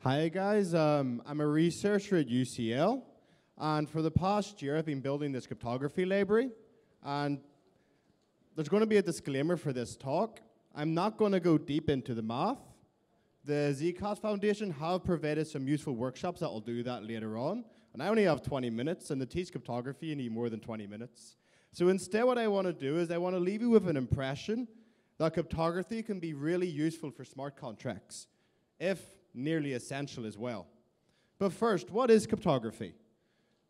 Hi guys, I'm a researcher at UCL, and for the past year I've been building this cryptography library, and there's going to be a disclaimer for this talk. I'm not going to go deep into the math. The Zcash Foundation have provided some useful workshops that will do that later on, and I only have 20 minutes, and to teach cryptography you need more than 20 minutes. So instead what I want to do is I want to leave you with an impression that cryptography can be really useful for smart contracts, if nearly essential as well. But first, what is cryptography?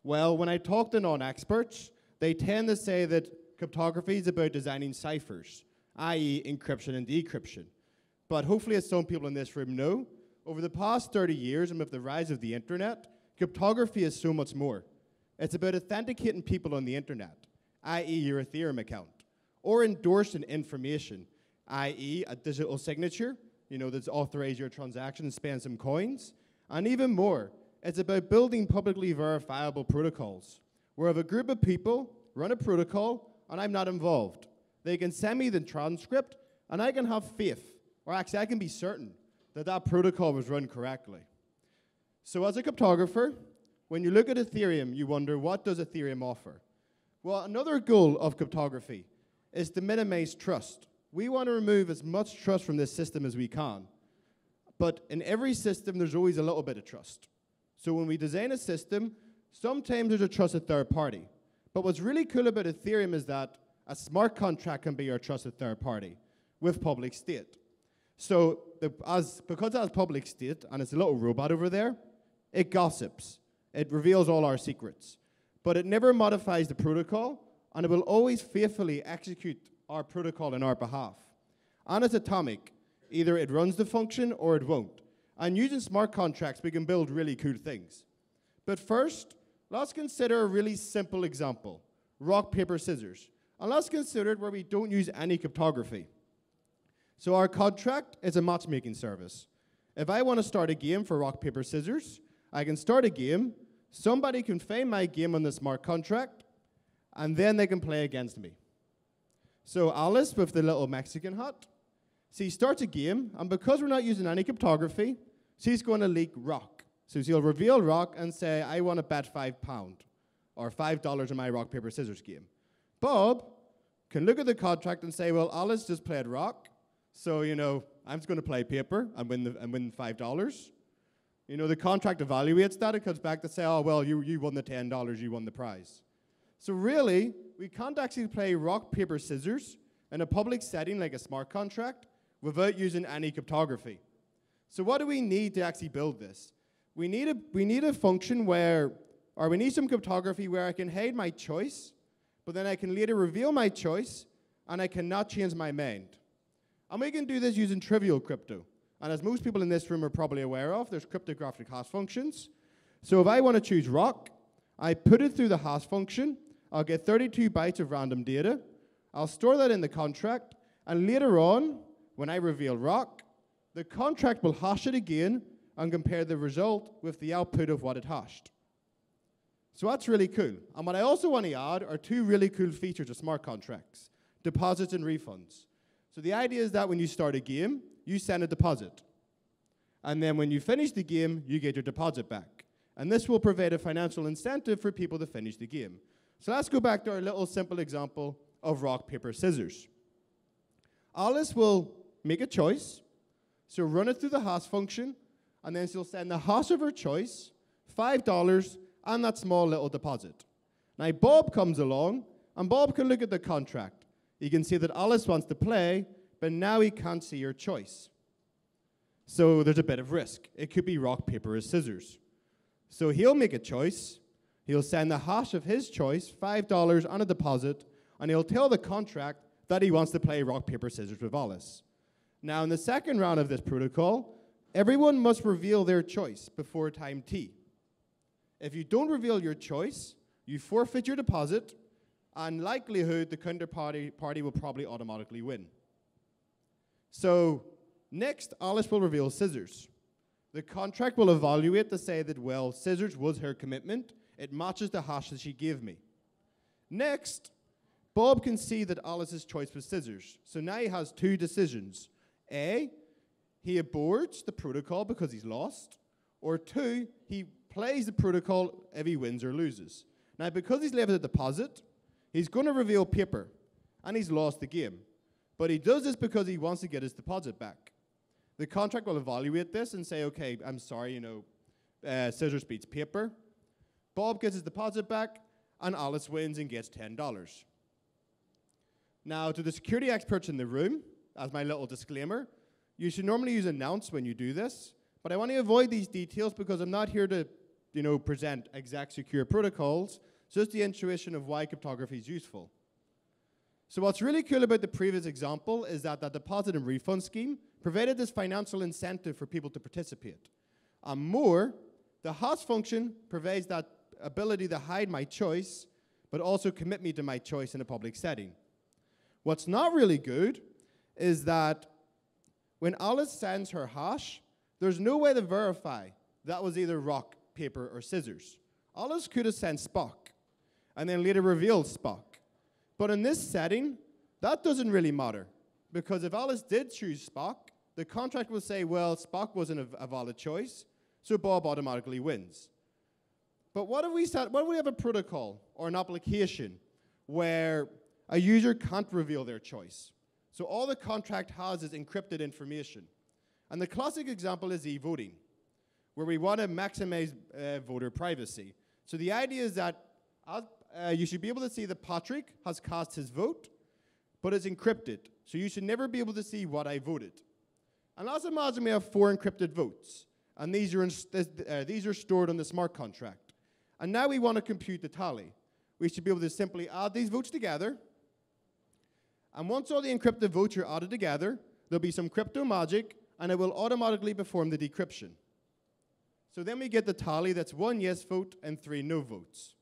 Well, when I talk to non-experts, they tend to say that cryptography is about designing ciphers, i.e. encryption and decryption. But hopefully, as some people in this room know, over the past 30 years and with the rise of the internet, cryptography is so much more. It's about authenticating people on the internet, i.e. your Ethereum account, or endorsing information, i.e. a digital signature, that's authorize your transaction and spend some coins. And even more, it's about building publicly verifiable protocols, where if a group of people run a protocol and I'm not involved, they can send me the transcript and I can have faith, or actually I can be certain that that protocol was run correctly. So as a cryptographer, when you look at Ethereum, you wonder, what does Ethereum offer? Well, another goal of cryptography is to minimize trust. We want to remove as much trust from this system as we can. But in every system, there's always a little bit of trust. So when we design a system, sometimes there's a trusted third party. But what's really cool about Ethereum is that a smart contract can be our trusted third party with public state. So because it has public state, and it's a little robot over there, it gossips. It reveals all our secrets. But it never modifies the protocol, and it will always faithfully execute our protocol on our behalf. And it's atomic. Either it runs the function or it won't. And using smart contracts, we can build really cool things. But first, let's consider a really simple example. Rock, paper, scissors. And let's consider it where we don't use any cryptography. So our contract is a matchmaking service. If I want to start a game for rock, paper, scissors, I can start a game, somebody can find my game on the smart contract, and then they can play against me. So Alice, with the little Mexican hat, she starts a game, and because we're not using any cryptography, she's going to leak rock. So she'll reveal rock and say, I want to bet £5 or $5 in my rock, paper, scissors game. Bob can look at the contract and say, well, Alice just played rock, so, I'm just going to play paper and win $5. The contract evaluates that. It comes back to say, oh, well, you won the $10, you won the prize. So really, we can't actually play rock, paper, scissors in a public setting like a smart contract without using any cryptography. So what do we need to actually build this? We need a function we need some cryptography where I can hide my choice, but then I can later reveal my choice, and I cannot change my mind. And we can do this using trivial crypto. And as most people in this room are probably aware of, there's cryptographic hash functions. So if I want to choose rock, I put it through the hash function, I'll get 32 bytes of random data, I'll store that in the contract, and later on, when I reveal rock, the contract will hash it again and compare the result with the output of what it hashed. So that's really cool. And what I also want to add are two really cool features of smart contracts: deposits and refunds. So the idea is that when you start a game, you send a deposit. And then when you finish the game, you get your deposit back. And this will provide a financial incentive for people to finish the game. So let's go back to our little simple example of rock, paper, scissors. Alice will make a choice. She'll run it through the hash function, and then she'll send the hash of her choice, $5, and that small little deposit. Now Bob comes along, and Bob can look at the contract. He can see that Alice wants to play, but now he can't see her choice. So there's a bit of risk. It could be rock, paper, or scissors. So he'll make a choice. He'll send the hash of his choice, $5 on a deposit, and he'll tell the contract that he wants to play rock, paper, scissors with Alice. Now, in the second round of this protocol, everyone must reveal their choice before time t. If you don't reveal your choice, you forfeit your deposit, and likelihood the counterparty will probably automatically win. So next, Alice will reveal scissors. The contract will evaluate to say that, well, scissors was her commitment. It matches the hash that she gave me. Next, Bob can see that Alice's choice was scissors. So now he has two decisions. A, he aborts the protocol because he's lost, Or 2, he plays the protocol if he wins or loses. Now, because he's left a deposit, he's going to reveal paper, and he's lost the game. But he does this because he wants to get his deposit back. The contract will evaluate this and say, okay, I'm sorry, scissors beats paper. Bob gets his deposit back, and Alice wins and gets $10. Now, to the security experts in the room, as my little disclaimer, you should normally use announce when you do this, but I want to avoid these details because I'm not here to, present exact secure protocols, just the intuition of why cryptography is useful. So what's really cool about the previous example is that the deposit and refund scheme provided this financial incentive for people to participate. And more, the hash function provides that ability to hide my choice, but also commit me to my choice in a public setting. What's not really good is that when Alice sends her hash, there's no way to verify that was either rock, paper, or scissors. Alice could have sent Spock, and then later revealed Spock. But in this setting, that doesn't really matter, because if Alice did choose Spock, the contract will say, well, Spock wasn't a valid choice, so Bob automatically wins. But what if we have a protocol or an application where a user can't reveal their choice? So all the contract has is encrypted information. And the classic example is e-voting, where we want to maximize voter privacy. So the idea is that you should be able to see that Patrick has cast his vote, but it's encrypted. So you should never be able to see what I voted. And let's imagine we have 4 encrypted votes, and these are stored on the smart contract. And now we want to compute the tally. We should be able to simply add these votes together, and once all the encrypted votes are added together, there'll be some crypto magic, and it will automatically perform the decryption. So then we get the tally that's 1 yes vote and 3 no votes.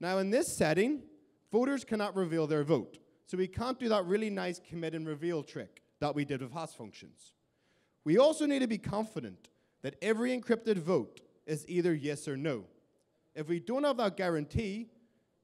Now in this setting, voters cannot reveal their vote. So we can't do that really nice commit and reveal trick that we did with hash functions. We also need to be confident that every encrypted vote is either yes or no. If we don't have that guarantee,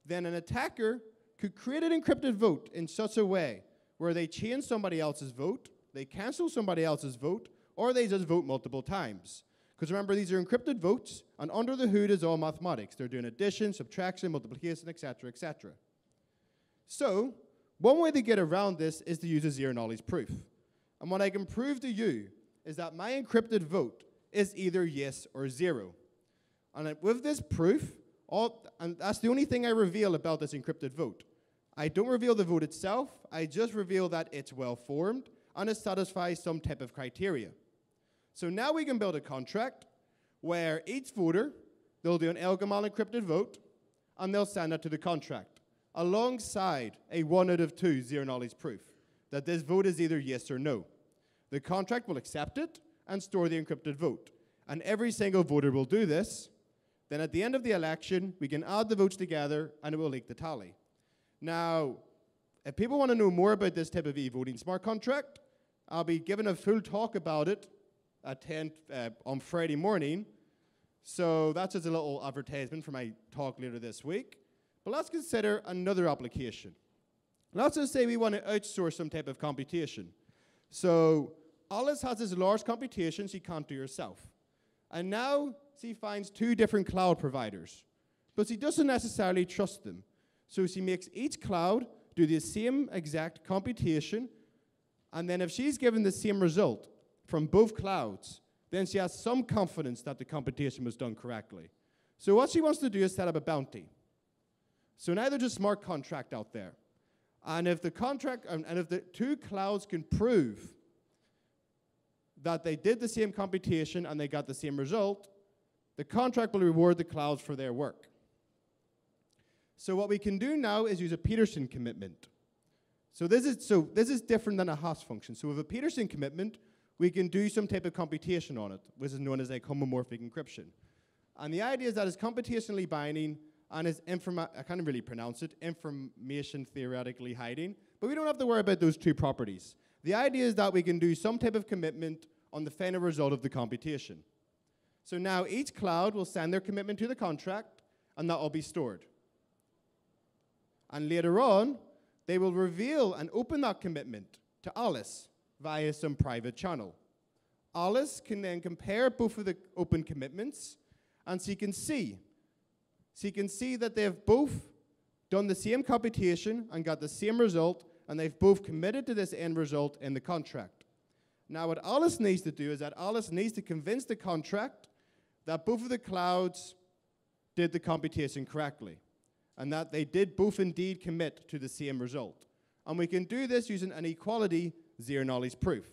then an attacker could create an encrypted vote in such a way where they change somebody else's vote, they cancel somebody else's vote, or they just vote multiple times. Because remember, these are encrypted votes, and under the hood is all mathematics. They're doing addition, subtraction, multiplication, etc., etc. So, one way to get around this is to use a zero-knowledge proof. And what I can prove to you is that my encrypted vote is either yes or 0. And with this proof, and that's the only thing I reveal about this encrypted vote. I don't reveal the vote itself, I just reveal that it's well-formed, and it satisfies some type of criteria. So now we can build a contract where each voter, they'll do an Elgamal encrypted vote, and they'll send that to the contract, alongside a 1 out of 2 zero-knowledge proof, that this vote is either yes or no. The contract will accept it and store the encrypted vote. And every single voter will do this. Then at the end of the election, we can add the votes together, and it will leak the tally. Now, if people want to know more about this type of e-voting smart contract, I'll be giving a full talk about it at 10 on Friday morning. So that's just a little advertisement for my talk later this week. But let's consider another application. Let's just say we want to outsource some type of computation. So Alice has this large computation she can't do herself. And now she finds 2 different cloud providers. But she doesn't necessarily trust them. So she makes each cloud do the same exact computation. And then if she's given the same result from both clouds, then she has some confidence that the computation was done correctly. So what she wants to do is set up a bounty. So now there's a smart contract out there. And if the contract, and if the 2 clouds can prove that they did the same computation and they got the same result, the contract will reward the clouds for their work. So what we can do now is use a Peterson commitment. So this is different than a hash function. So with a Peterson commitment, we can do some type of computation on it, which is known as like homomorphic encryption. And the idea is that it's computationally binding and is I can't really pronounce it, information theoretically hiding, but we don't have to worry about those 2 properties. The idea is that we can do some type of commitment on the final result of the computation. So now each cloud will send their commitment to the contract, and that will be stored. And later on, they will reveal and open that commitment to Alice via some private channel. Alice can then compare both of the open commitments, and she can see that they've both done the same computation and got the same result, and they've both committed to this end result in the contract. Now, what Alice needs to do is that Alice needs to convince the contract that both of the clouds did the computation correctly, and that they did both indeed commit to the same result. And we can do this using an equality zero-knowledge proof.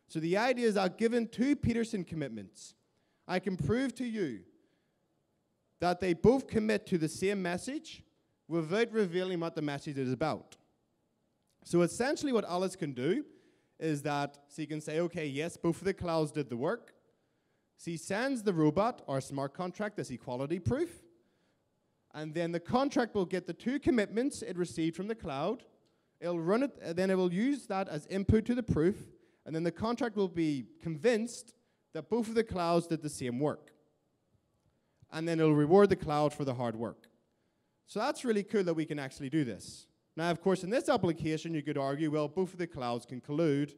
So the idea is that given two Peterson commitments, I can prove to you that they both commit to the same message without revealing what the message is about. So essentially what Alice can do is that she can say, okay, yes, both of the clouds did the work. She sends the robot or smart contract this equality proof, and then the contract will get the two commitments it received from the cloud. It'll run it, and then it will use that as input to the proof, and then the contract will be convinced that both of the clouds did the same work. And then it'll reward the cloud for the hard work. So that's really cool that we can actually do this. Now, of course, in this application, you could argue, well, both of the clouds can collude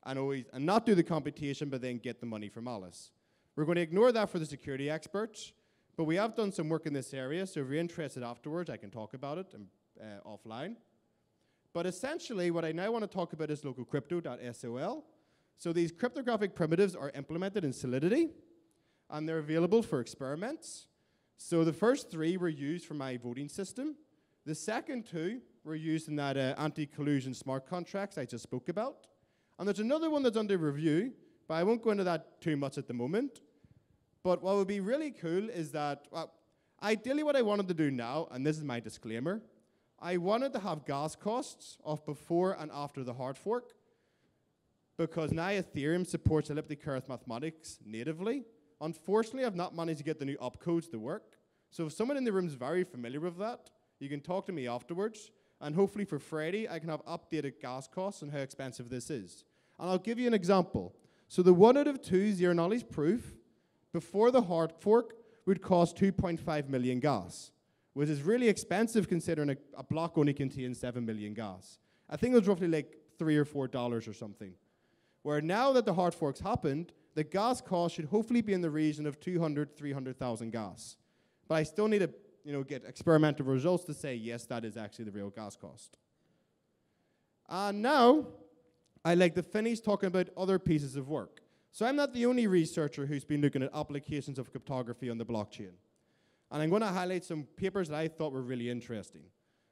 and not do the computation, but then get the money from Alice. We're going to ignore that for the security experts, but we have done some work in this area, so if you're interested afterwards, I can talk about it offline. But essentially, what I now want to talk about is localcrypto.sol. So these cryptographic primitives are implemented in Solidity, and they're available for experiments. So the first three were used for my voting system. The second two were used in that anti-collusion smart contracts I just spoke about. And there's another one that's under review, but I won't go into that too much at the moment. But what would be really cool is that, ideally what I wanted to do now, and this is my disclaimer, I wanted to have gas costs of before and after the hard fork, because now Ethereum supports elliptic curve mathematics natively. Unfortunately, I've not managed to get the new opcodes to work. So if someone in the room is very familiar with that, you can talk to me afterwards, and hopefully for Friday, I can have updated gas costs and how expensive this is. And I'll give you an example. So the 1 out of 2 zero-knowledge proof before the hard fork would cost 2.5 million gas, which is really expensive considering a block only contains 7 million gas. I think it was roughly like $3 or $4 or something. Where now that the hard forks happened, the gas cost should hopefully be in the region of 200, 300,000 gas. But I still need to get experimental results to say, yes, that is actually the real gas cost. And now, I'd like to finish talking about other pieces of work. So I'm not the only researcher who's been looking at applications of cryptography on the blockchain. And I'm going to highlight some papers that I thought were really interesting.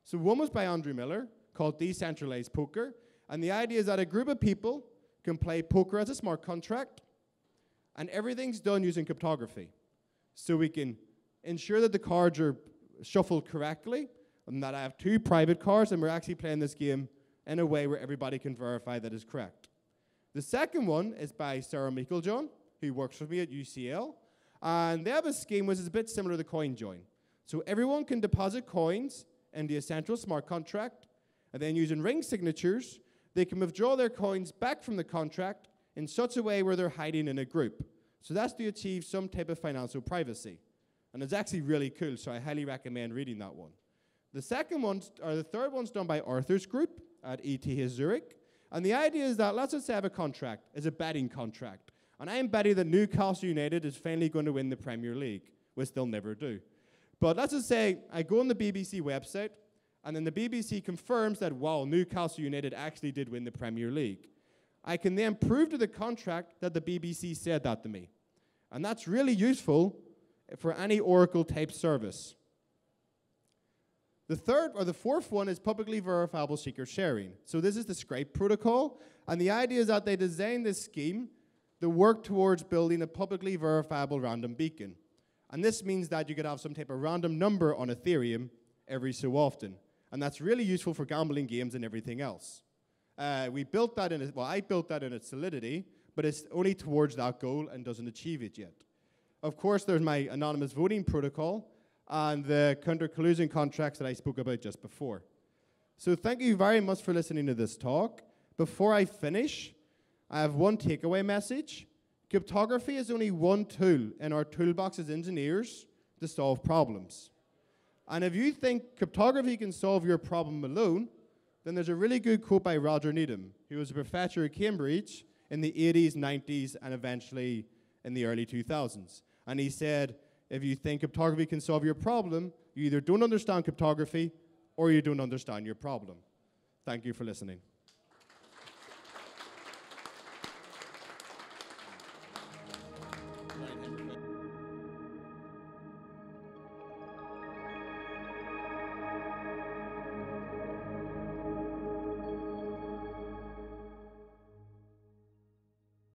So one was by Andrew Miller, called Decentralized Poker. And the idea is that a group of people can play poker as a smart contract, and everything's done using cryptography. So we can ensure that the cards are shuffled correctly, and that I have 2 private cards, and we're actually playing this game in a way where everybody can verify that is correct. The second one is by Sarah Meiklejohn, who works with me at UCL, and they have a scheme which is a bit similar to CoinJoin. So everyone can deposit coins in the essential smart contract, and then using ring signatures, they can withdraw their coins back from the contract in such a way where they're hiding in a group. So that's to achieve some type of financial privacy. And it's actually really cool, so I highly recommend reading that one. The third one's done by Arthur's group at ETH Zurich. And the idea is that, let's just say I have a contract, it's a betting contract. And I'm betting that Newcastle United is finally going to win the Premier League, which they'll never do. But let's just say I go on the BBC website, and then the BBC confirms that, wow, Newcastle United actually did win the Premier League. I can then prove to the contract that the BBC said that to me. And that's really useful for any Oracle-type service. The fourth one is publicly verifiable secret sharing. So this is the Scribe protocol, and the idea is that they designed this scheme to work towards building a publicly verifiable random beacon. And this means that you could have some type of random number on Ethereum every so often. And that's really useful for gambling games and everything else. I built that in Solidity, but it's only towards that goal and doesn't achieve it yet. Of course, there's my anonymous voting protocol and the counter-collusion contracts that I spoke about just before. So thank you very much for listening to this talk. Before I finish, I have one takeaway message. Cryptography is only one tool in our toolbox as engineers to solve problems. And if you think cryptography can solve your problem alone, then there's a really good quote by Roger Needham, who was a professor at Cambridge in the 80s, 90s, and eventually in the early 2000s. And he said, if you think cryptography can solve your problem, you either don't understand cryptography or you don't understand your problem. Thank you for listening.